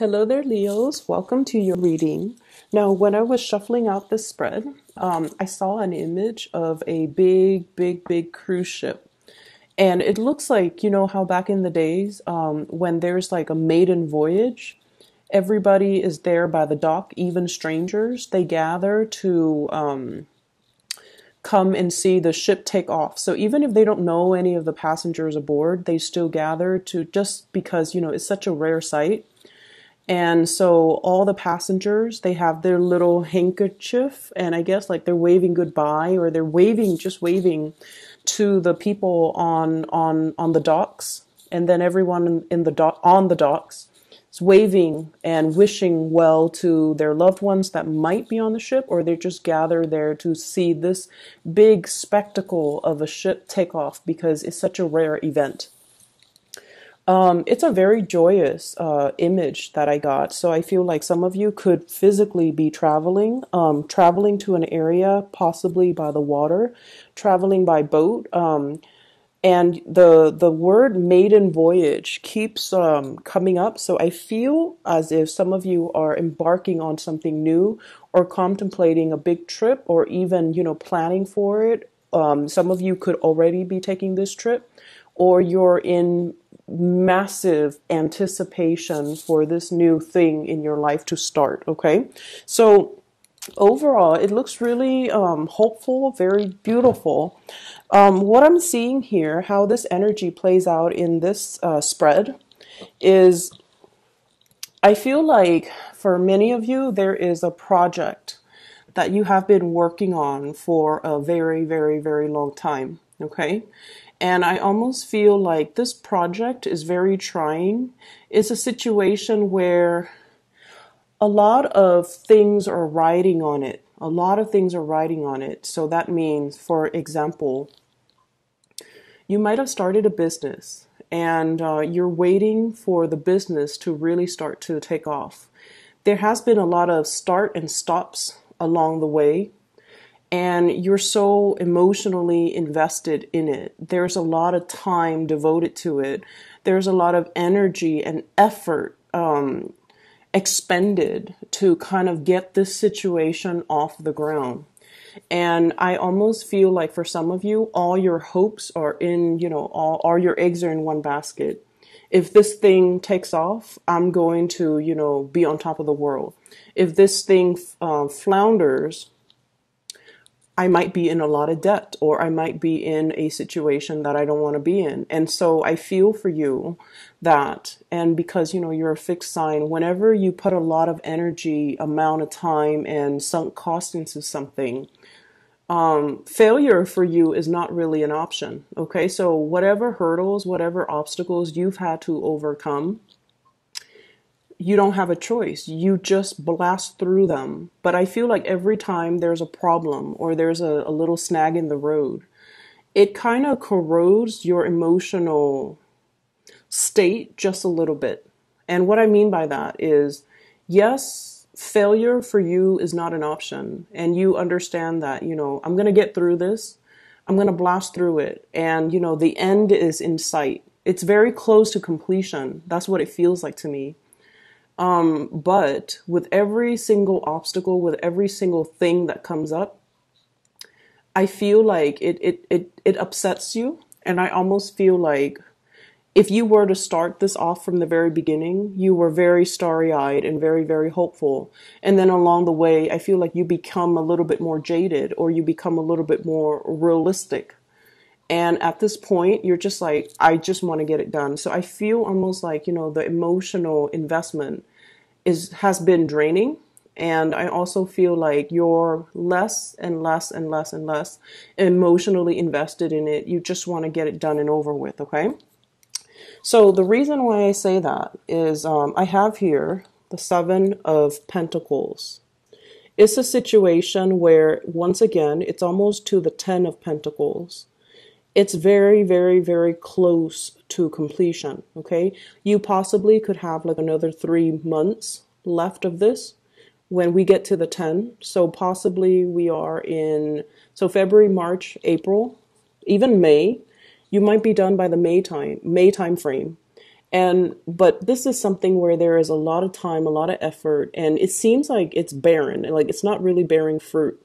Hello there, Leos. Welcome to your reading. Now, when I was shuffling out this spread, I saw an image of a big cruise ship. And it looks like, how back in the days, when there's like a maiden voyage, everybody is there by the dock, even strangers. They gather to come and see the ship take off. So even if they don't know any of the passengers aboard, they still gather to just because, it's such a rare sight. And so all the passengers, they have their little handkerchief, and I guess like they're waving goodbye, or they're waving, just waving to the people on the docks. And then everyone in the dock on the docks is waving and wishing well to their loved ones that might be on the ship, or they just gather there to see this big spectacle of a ship take off because it's such a rare event. It's a very joyous image that I got. So I feel like some of you could physically be traveling to an area, possibly by the water, traveling by boat. And the word maiden voyage keeps coming up. So I feel as if some of you are embarking on something new or contemplating a big trip, or even, planning for it. Some of you could already be taking this trip, or you're in massive anticipation for this new thing in your life to start. Okay, so overall it looks really hopeful, very beautiful. What I'm seeing here, how this energy plays out in this spread, is I feel like for many of you there is a project that you have been working on for a very long time. Okay, and I almost feel like this project is very trying. It's a situation where a lot of things are riding on it. A lot of things are riding on it. So that means, for example, you might have started a business, and you're waiting for the business to really start to take off. There has been a lot of start and stops along the way, and you're so emotionally invested in it. There's a lot of time devoted to it. There's a lot of energy and effort expended to kind of get this situation off the ground. And I almost feel like for some of you, all your hopes are in, all your eggs are in one basket. If this thing takes off, I'm going to, be on top of the world. If this thing flounders, I might be in a lot of debt, or I might be in a situation that I don't want to be in. And so I feel for you that, and because, you're a fixed sign, whenever you put a lot of energy, amount of time, and sunk cost into something, failure for you is not really an option. Okay, so whatever hurdles, whatever obstacles you've had to overcome, you don't have a choice. You just blast through them. But I feel like every time there's a problem, or there's a little snag in the road, it kind of corrodes your emotional state just a little bit. And what I mean by that is, yes, failure for you is not an option. And you understand that, I'm going to get through this. I'm going to blast through it. And, the end is in sight. It's very close to completion. That's what it feels like to me. But with every single obstacle, with every single thing that comes up, I feel like it upsets you. And I almost feel like if you were to start this off from the very beginning, you were very starry-eyed and very hopeful. And then along the way, I feel like you become a little bit more jaded, or you become a little bit more realistic. And at this point, you're just like, I just want to get it done. So I feel almost like, the emotional investment has been draining. And I also feel like you're less and less emotionally invested in it. You just want to get it done and over with, okay? So the reason why I say that is I have here the Seven of Pentacles. It's a situation where, once again, it's almost to the Ten of Pentacles. It's very close to completion, okay? You possibly could have like another 3 months left of this when we get to the 10. So possibly we are in, February, March, April, even May. You might be done by the May time frame. But this is something where there is a lot of time, a lot of effort, and it seems like it's barren, like it's not really bearing fruit.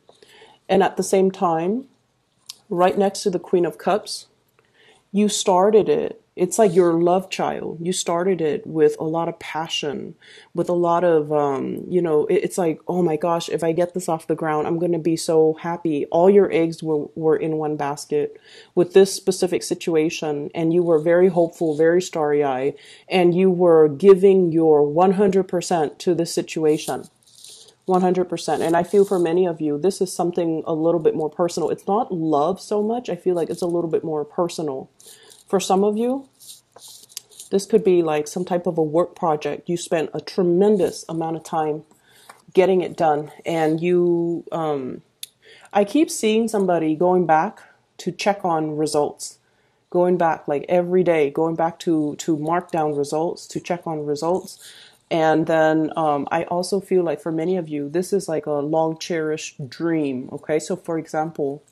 And at the same time, right next to the Queen of Cups, you started it. It's like your love child. You started it with a lot of passion, with a lot of, it's like, oh my gosh, if I get this off the ground, I'm going to be so happy. All your eggs were in one basket with this specific situation, and you were very hopeful, very starry-eyed, and you were giving your 100% to this situation. 100%. And I feel for many of you, this is something a little bit more personal. It's not love so much. I feel like it's a little bit more personal. For some of you, this could be like some type of a work project. You spent a tremendous amount of time getting it done. And I keep seeing somebody going back to check on results, going back like every day, going back to mark down results, to check on results. And then I also feel like for many of you, this is like a long cherished dream. Okay, so for example,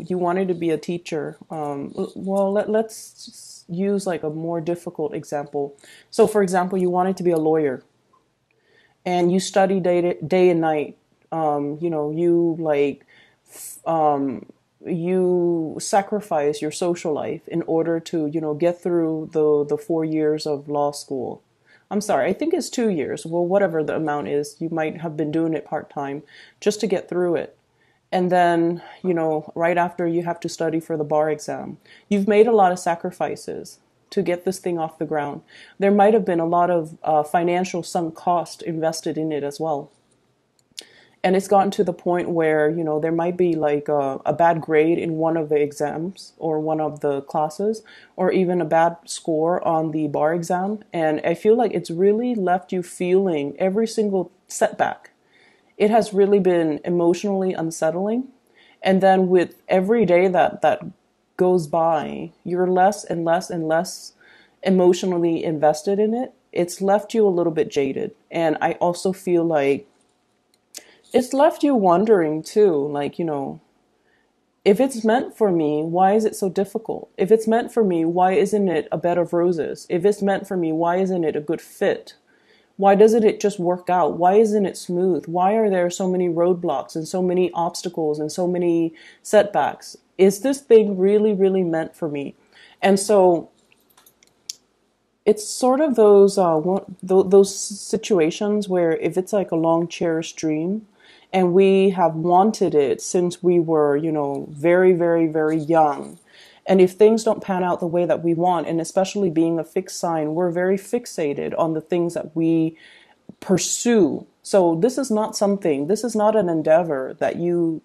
you wanted to be a teacher. Let's use like a more difficult example. So for example, you wanted to be a lawyer, and you study day and night. You sacrifice your social life in order to, get through the 4 years of law school. I'm sorry, I think it's 2 years. Well, whatever the amount is, you might have been doing it part-time just to get through it. And then, right after, you have to study for the bar exam. You've made a lot of sacrifices to get this thing off the ground. There might have been a lot of financial sunk cost invested in it as well. And it's gotten to the point where, there might be like a bad grade in one of the exams or one of the classes, or even a bad score on the bar exam. And I feel like it's really left you feeling every single setback. It has really been emotionally unsettling. And then with every day that goes by, you're less and less and less emotionally invested in it. It's left you a little bit jaded. And I also feel like it's left you wondering too, like, if it's meant for me, why is it so difficult? If it's meant for me, why isn't it a bed of roses? If it's meant for me, why isn't it a good fit? Why doesn't it just work out? Why isn't it smooth? Why are there so many roadblocks and so many obstacles and so many setbacks? Is this thing really, really meant for me? And so it's sort of those situations where if it's like a long cherished dream, and we have wanted it since we were, very, very, very young. And if things don't pan out the way that we want, and especially being a fixed sign, we're very fixated on the things that we pursue. So this is not an endeavor that you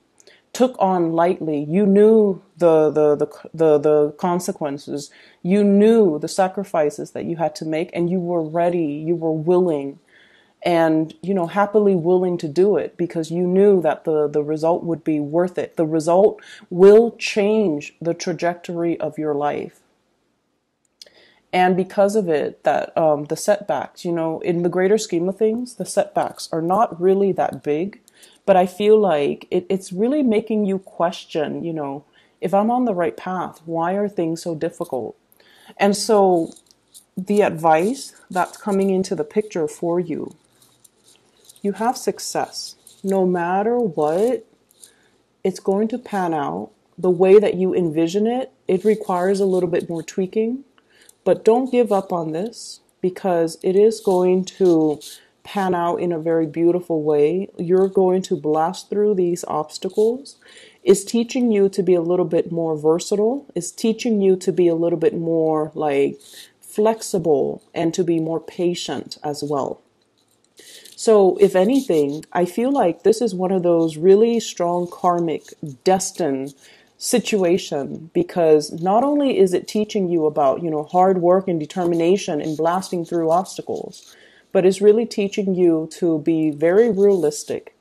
took on lightly. You knew the consequences. You knew the sacrifices that you had to make, and you were ready, you were willing, and happily willing to do it because you knew that the result would be worth it. The result will change the trajectory of your life. And because of it, that the setbacks, in the greater scheme of things, the setbacks are not really that big, but I feel like it's really making you question, if I'm on the right path, why are things so difficult? And so the advice that's coming into the picture for you, you have success. No matter what, it's going to pan out the way that you envision it. It requires a little bit more tweaking, but don't give up on this because it is going to pan out in a very beautiful way. You're going to blast through these obstacles. It's teaching you to be a little bit more versatile. It's teaching you to be a little bit more like flexible and to be more patient as well. So if anything, I feel like this is one of those really strong karmic destined situation because not only is it teaching you about, hard work and determination and blasting through obstacles, but it's really teaching you to be very realistic,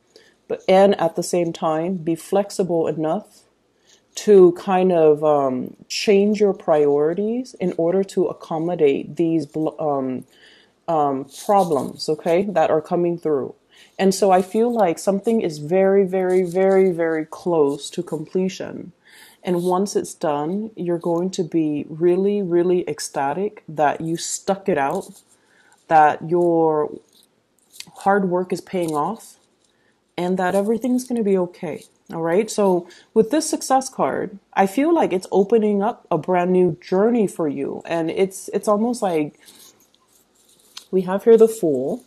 and at the same time, be flexible enough to kind of change your priorities in order to accommodate these problems, okay, that are coming through. And so I feel like something is very, very, very, very close to completion. And once it's done, you're going to be really, really ecstatic that you stuck it out, that your hard work is paying off, and that everything's going to be okay. All right. So with this success card, I feel like it's opening up a brand new journey for you. And it's almost like we have here the Fool,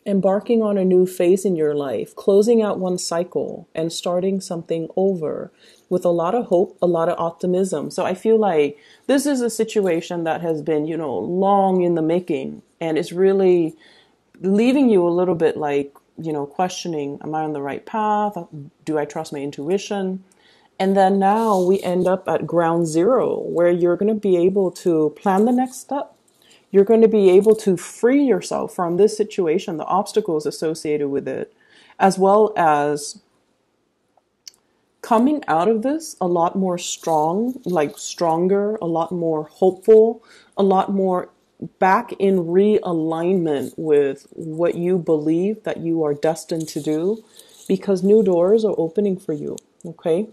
embarking on a new phase in your life, closing out one cycle and starting something over with a lot of hope, a lot of optimism. So I feel like this is a situation that has been, long in the making, and it's really leaving you a little bit like, questioning, am I on the right path? Do I trust my intuition? And then now we end up at ground zero, where you're going to be able to plan the next step. You're going to be able to free yourself from this situation, the obstacles associated with it, as well as coming out of this a lot more stronger, a lot more hopeful, a lot more back in realignment with what you believe that you are destined to do, because new doors are opening for you. Okay.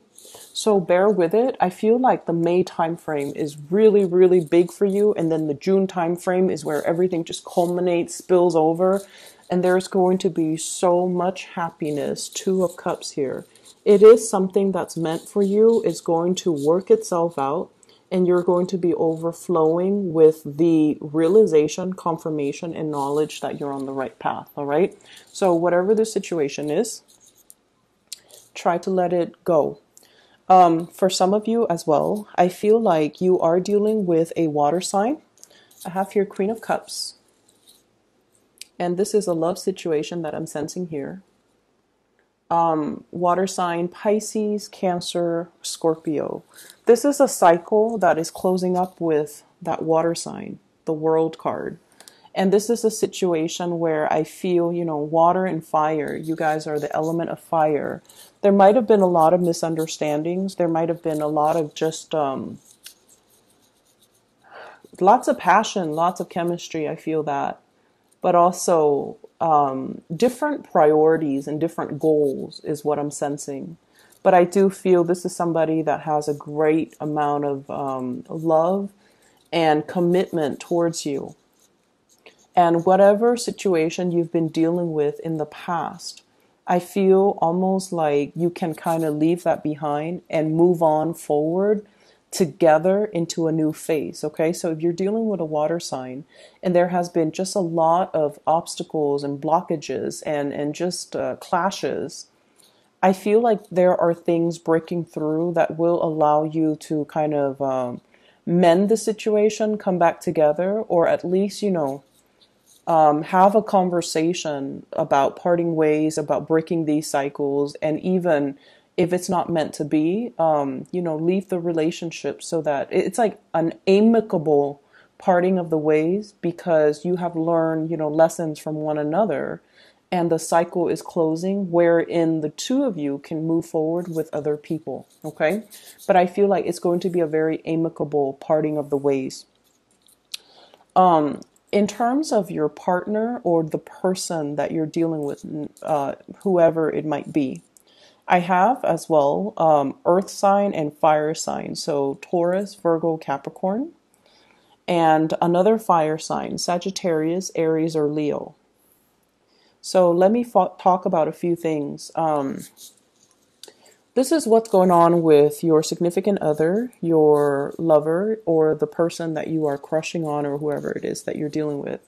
So bear with it. I feel like the May timeframe is really, really big for you. And then the June timeframe is where everything just culminates, spills over. And there's going to be so much happiness. Two of Cups here. It is something that's meant for you. It's going to work itself out. And you're going to be overflowing with the realization, confirmation, and knowledge that you're on the right path. All right. So whatever the situation is, try to let it go. For some of you as well, I feel like you are dealing with a water sign. I have here Queen of Cups. And this is a love situation that I'm sensing here. Water sign, Pisces, Cancer, Scorpio. This is a cycle that is closing up with that water sign, the World card. And this is a situation where I feel, water and fire, you guys are the element of fire. There might have been a lot of misunderstandings. There might have been a lot of just lots of passion, lots of chemistry. I feel that. But also different priorities and different goals is what I'm sensing. But I do feel this is somebody that has a great amount of love and commitment towards you. And whatever situation you've been dealing with in the past, I feel almost like you can kind of leave that behind and move on forward together into a new phase. Okay. So if you're dealing with a water sign and there has been just a lot of obstacles and blockages and just clashes, I feel like there are things breaking through that will allow you to kind of mend the situation, come back together, or at least, have a conversation about parting ways, about breaking these cycles, and even if it's not meant to be, leave the relationship so that it's like an amicable parting of the ways, because you have learned, lessons from one another, and the cycle is closing wherein the two of you can move forward with other people. Okay. But I feel like it's going to be a very amicable parting of the ways. In terms of your partner or the person that you're dealing with, whoever it might be, I have as well earth sign and fire sign. So Taurus, Virgo, Capricorn, and another fire sign, Sagittarius, Aries, or Leo. So let me talk about a few things. This is what's going on with your significant other, your lover, or the person that you are crushing on, or whoever it is that you're dealing with.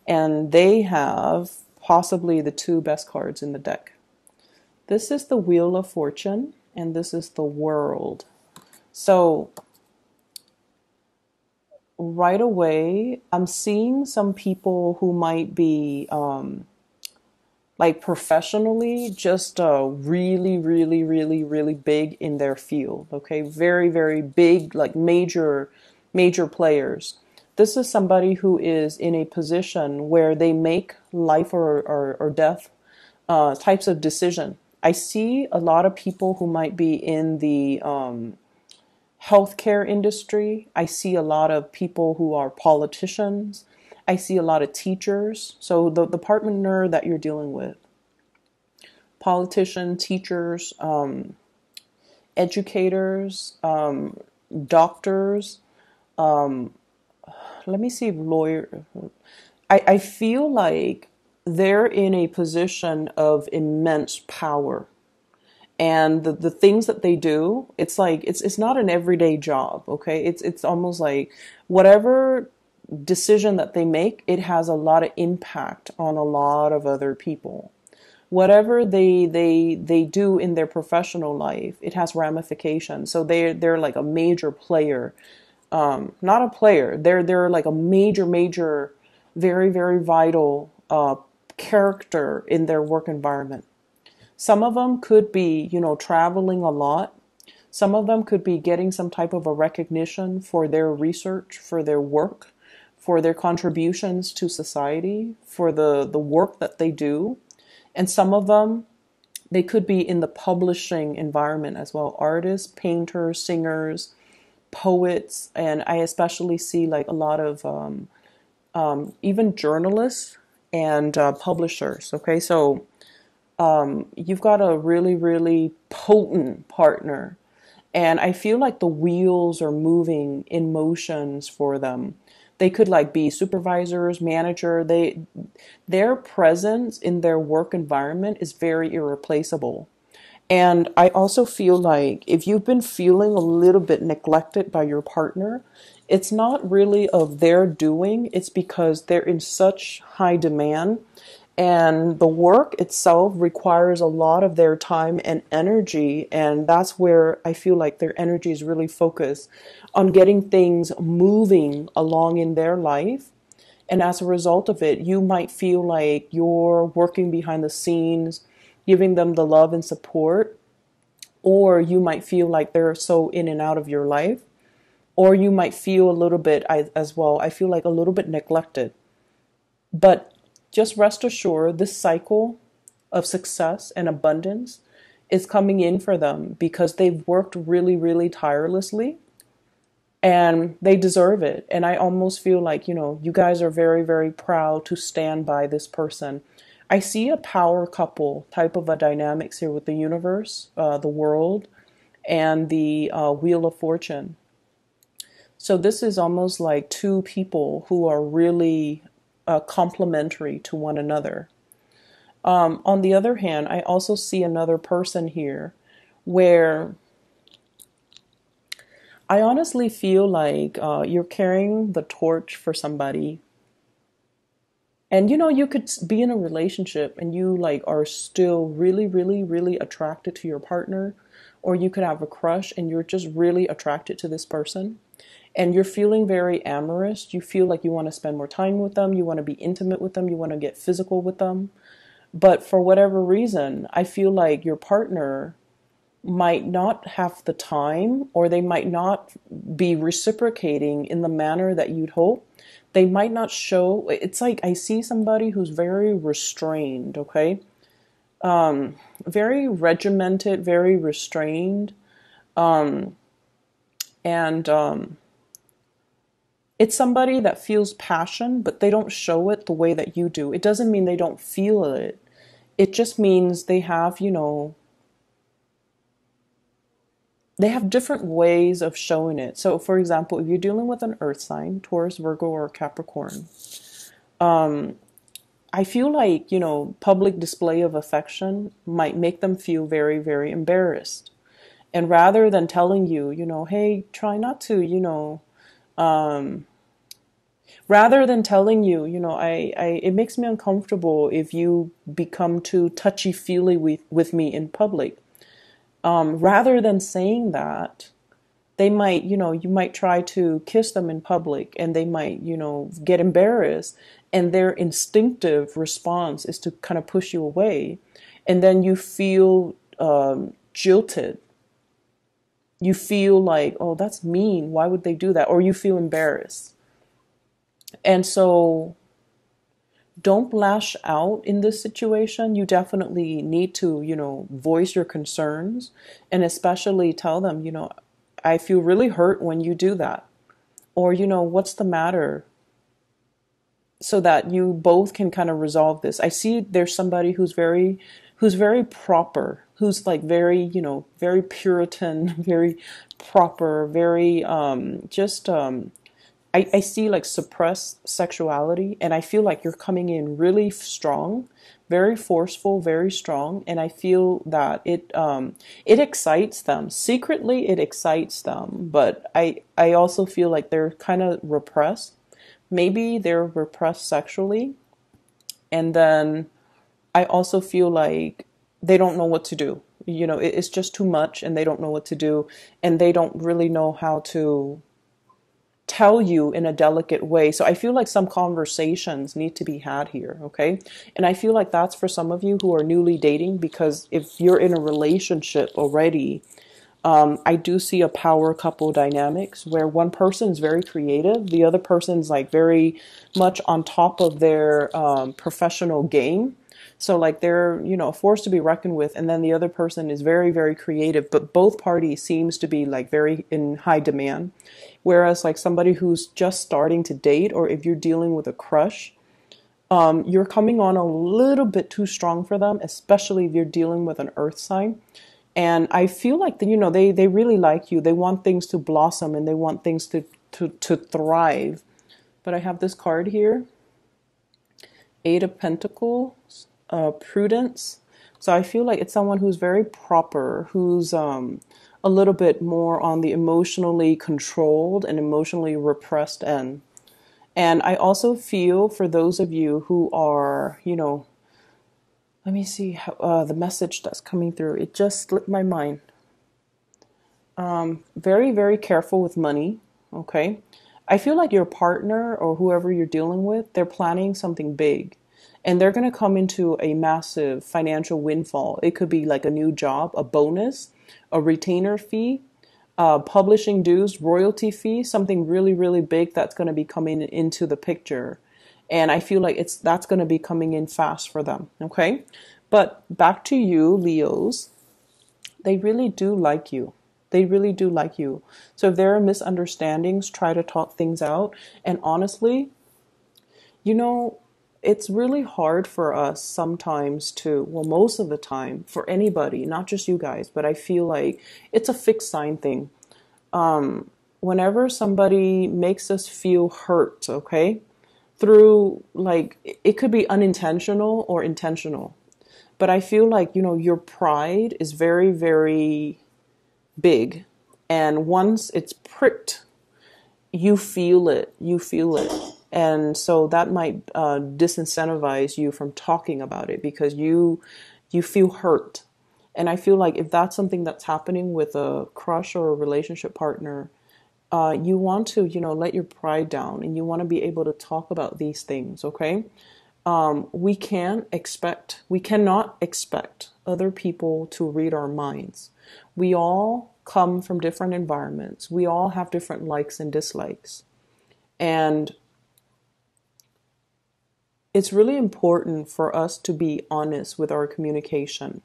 And they have possibly the two best cards in the deck. This is the Wheel of Fortune, and this is the World. So right away, I'm seeing some people who might be like professionally just really, really, really, really big in their field. Okay, very, very big, like major players. This is somebody who is in a position where they make life or death types of decision. I see a lot of people who might be in the healthcare industry. I see a lot of people who are politicians. I see a lot of teachers. So the partner that you're dealing with, politician, teachers, educators, doctors, let me see, lawyer. I feel like they're in a position of immense power. And the things that they do, it's like it's not an everyday job, okay? It's almost like whatever decision that they make, it has a lot of impact on a lot of other people. Whatever they do in their professional life, it has ramifications. So they're like a major player, not a player. They're like a major, very vital character in their work environment. Some of them could be, traveling a lot. Some of them could be getting some type of a recognition for their research, for their work, for their contributions to society, for the work that they do. And some of them, they could be in the publishing environment as well. Artists, painters, singers, poets, and I especially see like a lot of even journalists and publishers. Okay, so you've got a really potent partner, and I feel like the wheels are moving in motions for them. They could like be supervisors, manager. Their presence in their work environment is very irreplaceable. And I also feel like if you've been feeling a little bit neglected by your partner, it's not really of their doing. It's because they're in such high demand, and the work itself requires a lot of their time and energy. And that's where I feel like their energy is really focused on getting things moving along in their life. And as a result of it, you might feel like you're working behind the scenes, giving them the love and support, or you might feel like they're so in and out of your life, or you might feel a little bit as well. I feel like a little bit neglected. But just rest assured, this cycle of success and abundance is coming in for them because they've worked really tirelessly, and they deserve it. And I almost feel like, you guys are very proud to stand by this person. I see a power couple type of a dynamics here with the universe, the world, and the Wheel of Fortune. So this is almost like two people who are really complementary to one another. On the other hand, I also see another person here where I honestly feel like you're carrying the torch for somebody. And you could be in a relationship and you like are still really attracted to your partner, or you could have a crush and you're just really attracted to this person. And you're feeling very amorous. You feel like you want to spend more time with them. You want to be intimate with them. You want to get physical with them. But for whatever reason, I feel like your partner might not have the time, or they might not be reciprocating in the manner that you'd hope. They might not show. It's like I see somebody who's very restrained, okay? Very regimented, very restrained. And it's somebody that feels passion, but they don't show it the way that you do. It doesn't mean they don't feel it. It just means they have, they have different ways of showing it. So, for example, if you're dealing with an earth sign, Taurus, Virgo, or Capricorn, I feel like, public display of affection might make them feel very embarrassed. And rather than telling you, hey, try not to, rather than telling you, it makes me uncomfortable if you become too touchy-feely with me in public. Rather than saying that, they might, you might try to kiss them in public, and they might, get embarrassed, and their instinctive response is to kind of push you away. And then you feel jilted. You feel like, oh, that's mean. Why would they do that? Or you feel embarrassed. And so don't lash out in this situation. You definitely need to, voice your concerns, and especially tell them, I feel really hurt when you do that. Or, what's the matter? So that you both can kind of resolve this. I see there's somebody who's very proper, who's like very, very Puritan, very proper, very I see like suppressed sexuality, and I feel like you're coming in really strong, very forceful, very strong, and I feel that it excites them. Secretly it excites them, but I also feel like they're kind of repressed. Maybe they're repressed sexually, and then I also feel like they don't know what to do. It's just too much and they don't know what to do, and they don't really know how to tell you in a delicate way. So I feel like some conversations need to be had here, okay? And I feel like that's for some of you who are newly dating, because if you're in a relationship already, I do see a power couple dynamics where one person is very creative, the other person's like very much on top of their professional game. So like they're, a force to be reckoned with, and then the other person is very, very creative, but both parties seems to be like very in high demand. Whereas like somebody who's just starting to date, or if you're dealing with a crush, you're coming on a little bit too strong for them, especially if you're dealing with an earth sign. And I feel like, they really like you. They want things to blossom and they want things to thrive. But I have this card here, Eight of Pentacles, Prudence. So I feel like it's someone who's very proper, who's a little bit more on the emotionally controlled and emotionally repressed end. And I also feel for those of you who are, let me see how, the message that's coming through. It just slipped my mind. Very, very careful with money. Okay. I feel like your partner or whoever you're dealing with, they're planning something big, and they're going to come into a massive financial windfall. It could be like a new job, a bonus, a retainer fee, publishing dues, royalty fee, something really, really big that's going to be coming into the picture. And I feel like that's going to be coming in fast for them. Okay. But back to you, Leos, they really do like you. They really do like you. So if there are misunderstandings, try to talk things out. And honestly, it's really hard for us sometimes to, well, most of the time, for anybody, not just you guys, but I feel like it's a fixed sign thing. Whenever somebody makes us feel hurt, okay, through like, it could be unintentional or intentional, but I feel like, your pride is very, very big. And once it's pricked, you feel it. You feel it. And so that might disincentivize you from talking about it, because you feel hurt. And I feel like if that's something that's happening with a crush or a relationship partner, you want to, let your pride down, and you want to be able to talk about these things, okay? We cannot expect other people to read our minds. We all come from different environments. We all have different likes and dislikes. And it's really important for us to be honest with our communication.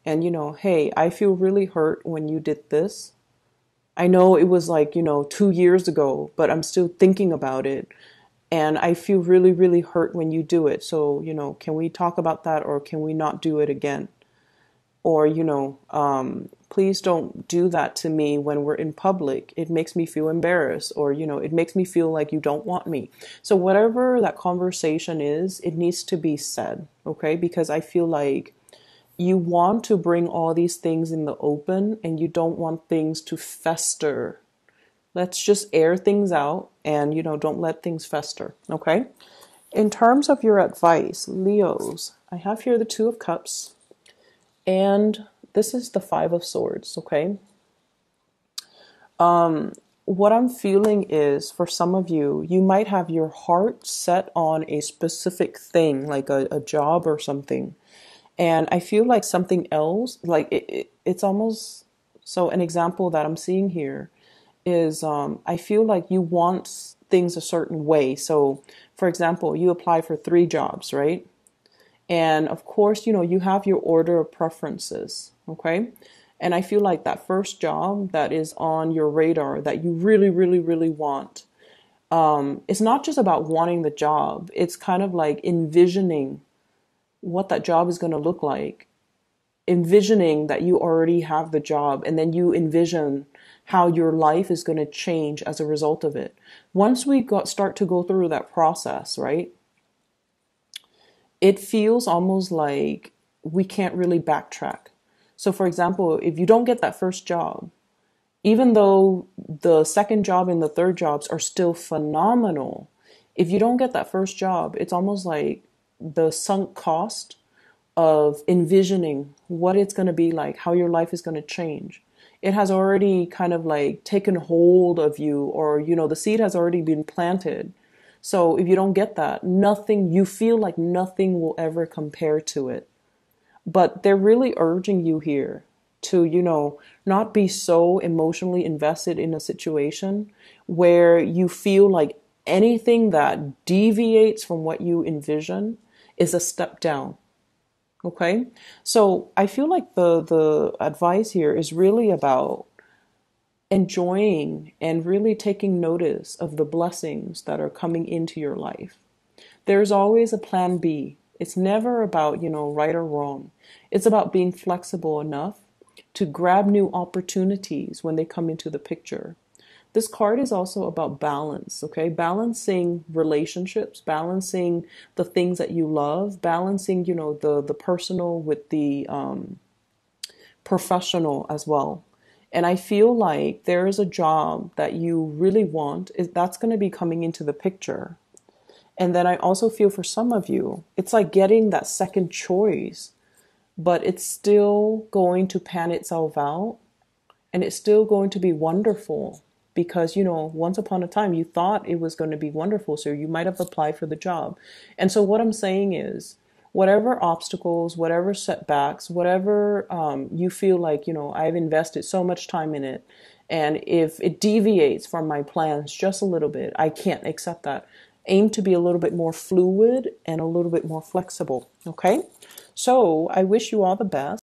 And, hey, I feel really hurt when you did this. I know it was like, 2 years ago, but I'm still thinking about it. And I feel really, really hurt when you do it. So, can we talk about that, or can we not do it again? Or, please don't do that to me when we're in public. It makes me feel embarrassed, or, it makes me feel like you don't want me. So whatever that conversation is, it needs to be said, okay? Because I feel like you want to bring all these things in the open, and you don't want things to fester. Let's just air things out, and, don't let things fester, okay? In terms of your advice, Leos, I have here the Two of Cups. And this is the Five of Swords, okay? What I'm feeling is, for some of you, you might have your heart set on a specific thing, like a job or something. And I feel like something else, like it's almost, so an example that I'm seeing here is I feel like you want things a certain way. So, for example, you apply for 3 jobs, right? And of course, you have your order of preferences, okay? And I feel like that first job that is on your radar that you really, really, really want, it's not just about wanting the job. It's kind of like envisioning what that job is going to look like envisioning that you already have the job, and then you envision how your life is going to change as a result of it. Once we start to go through that process, right, it feels almost like we can't really backtrack. So, for example, if you don't get that first job, even though the second job and the third jobs are still phenomenal, if you don't get that first job, it's almost like the sunk cost of envisioning what it's going to be like, how your life is going to change. It has already kind of like taken hold of you, or, the seed has already been planted. So if you don't get that, you feel like nothing will ever compare to it. But they're really urging you here to, not be so emotionally invested in a situation where you feel like anything that deviates from what you envision is a step down. Okay? So I feel like the advice here is really about enjoying and really taking notice of the blessings that are coming into your life. There's always a plan B. It's never about, right or wrong. It's about being flexible enough to grab new opportunities when they come into the picture. This card is also about balance, okay? Balancing relationships, balancing the things that you love, balancing, the personal with the professional as well. And I feel like there is a job that you really want, that's going to be coming into the picture. And then I also feel for some of you, it's like getting that second choice, but it's still going to pan itself out, and it's still going to be wonderful because, once upon a time you thought it was going to be wonderful. So you might have applied for the job. And so what I'm saying is, whatever obstacles, whatever setbacks, whatever you feel like, I've invested so much time in it, and if it deviates from my plans just a little bit, I can't accept that. Aim to be a little bit more fluid and a little bit more flexible. Okay? So I wish you all the best.